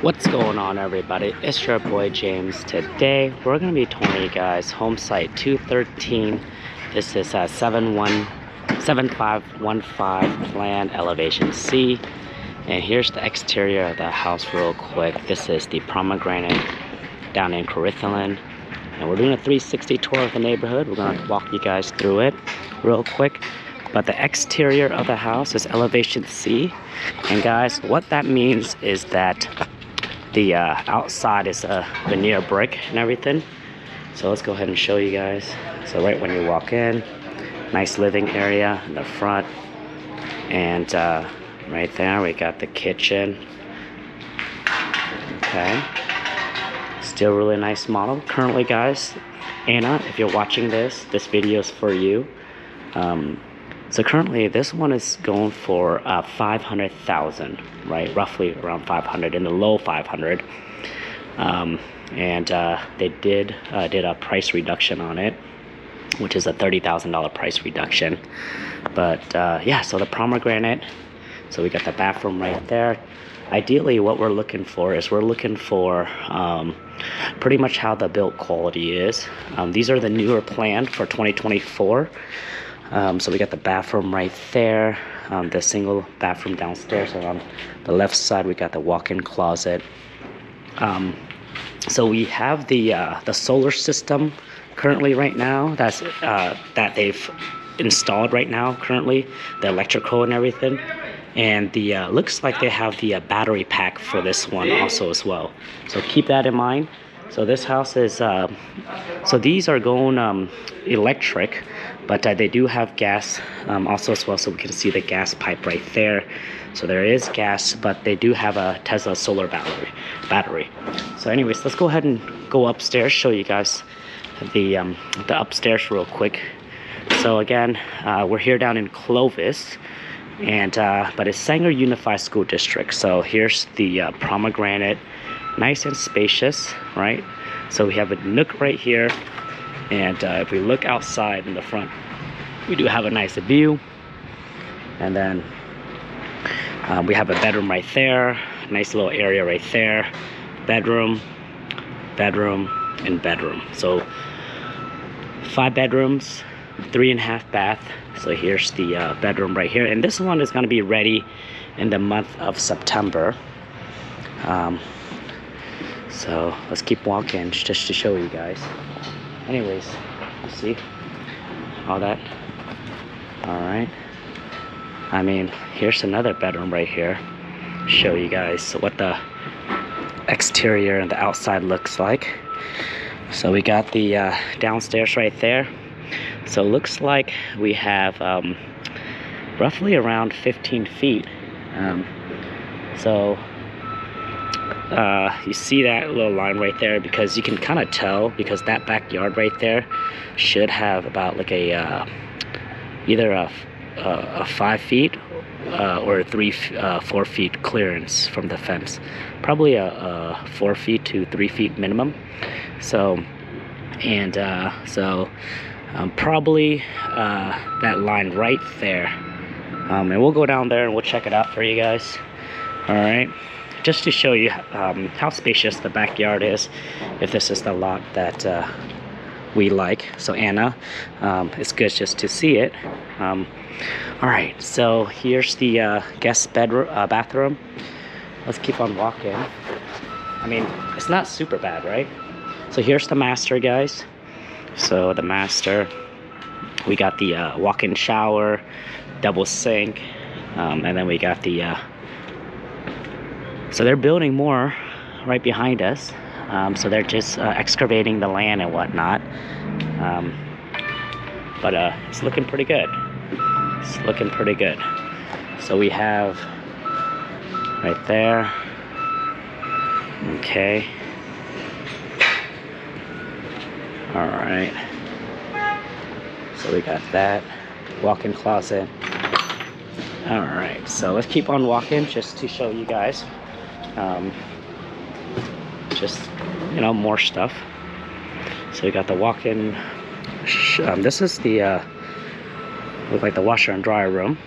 What's going on, everybody? It's your boy James. Today we're going to be touring you guys home site 213. This is a 7515 plan elevation C, and here's the exterior of the house real quick. This is the pomegranate down in Carithaland, and we're doing a 360 tour of the neighborhood. We're going to walk you guys through it real quick. But the exterior of the house is elevation C, and guys, what that means is that the outside is veneer brick and everything. So let's go ahead and show you guys. So right when you walk in, nice living area in the front, and right there we got the kitchen. Okay, still really nice model. Currently, guys, Anna, if you're watching this video is for you. So currently this one is going for 500,000, right? Roughly around 500, in the low 500. And they did a price reduction on it, which is a $30,000 price reduction. But yeah, so the pomegranate. So we got the bathroom right there. Ideally, what we're looking for is pretty much how the build quality is. These are the newer planned for 2024. So we got the bathroom right there, the single bathroom downstairs, and on the left side we got the walk-in closet. So we have the solar system currently right now that they've installed right now currently, the electrical and everything, and the looks like they have the battery pack for this one also as well. So keep that in mind. So this house is so these are going electric, but they do have gas also as well, so we can see the gas pipe right there. So there is gas, but they do have a Tesla solar battery. So anyways, let's go ahead and go upstairs, show you guys the upstairs real quick. So again, we're here down in Clovis, and but it's Sanger Unified School District. So here's the pomegranate. Nice and spacious, right? So we have a nook right here, and if we look outside in the front, we do have a nice view. And then we have a bedroom right there, nice little area right there. Bedroom, and bedroom. So 5 bedrooms, 3.5 bath. So here's the bedroom right here, and this one is going to be ready in the month of September. So let's keep walking just to show you guys. Anyways, you see all that? All right. I mean, here's another bedroom right here. Show you guys what the exterior and the outside looks like. So we got the downstairs right there. So it looks like we have roughly around 15 feet. You see that little line right there, because you can kind of tell, because that backyard right there should have about like a either a 5 feet or 4 feet clearance from the fence, probably a 4 feet to 3 feet minimum. So probably that line right there, and we'll go down there and we'll check it out for you guys. All right, just to show you how spacious the backyard is, if this is the lot that we like. So Anna, it's good just to see it. All right, so here's the guest bathroom. Let's keep on walking. I mean, it's not super bad, right? So here's the master, guys. So the master, we got the walk-in shower, double sink, and then we got the so they're building more right behind us. So they're just excavating the land and whatnot. But it's looking pretty good. It's looking pretty good. So we have right there. Okay. All right. So we got that walk-in closet. All right. So let's keep on walking just to show you guys. Just, you know, more stuff. So we got the walk-in. This is the look like the washer and dryer room.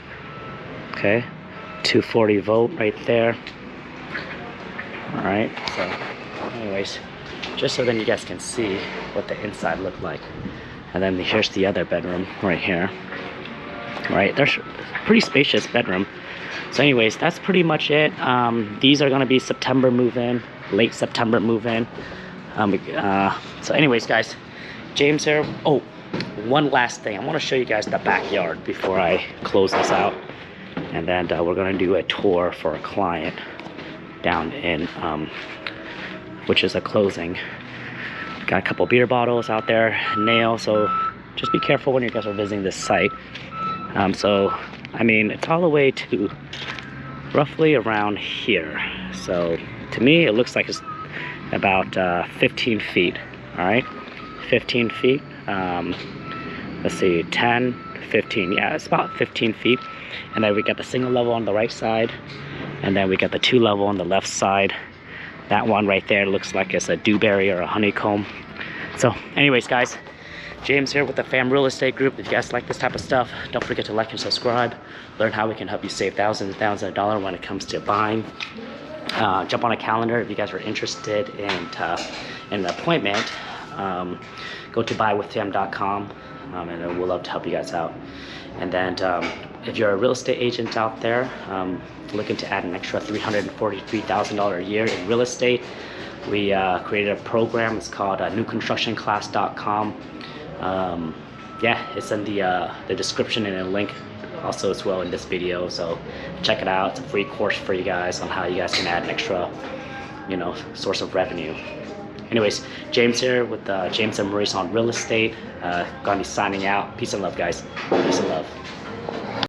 Okay, 240 volt right there. All right, so anyways, just so then you guys can see what the inside looked like. And then here's the other bedroom right here. Right, there's a pretty spacious bedroom. So anyways, that's pretty much it. These are gonna be September move-in, late September move-in. So anyways, guys, James here. Oh, one last thing. I want to show you guys the backyard before I close this out. And then we're gonna do a tour for a client down in, which is a closing. Got a couple beer bottles out there, nail, so just be careful when you guys are visiting this site. So, I mean, it's all the way to roughly around here. So, to me, it looks like it's about 15 feet, all right? 15 feet, let's see, 10, 15, yeah, it's about 15 feet. And then we got the single level on the right side, and then we got the 2 level on the left side. That one right there looks like it's a dewberry or a honeycomb. So anyways, guys, James here with the Fam Real Estate Group. If you guys like this type of stuff, don't forget to like and subscribe. Learn how we can help you save thousands and thousands of dollars when it comes to buying. Jump on a calendar if you guys are interested in an appointment. Go to buywithtim.com, and we'll love to help you guys out. And then if you're a real estate agent out there looking to add an extra $343,000 a year in real estate, we created a program. It's called newconstructionclass.com. Yeah, it's in the description and a link also as well in this video, so check it out. It's a free course for you guys on how you guys can add an extra, you know, source of revenue. Anyways, James here with James and Mariz on real estate. Gonna be signing out. Peace and love, guys. Peace and love.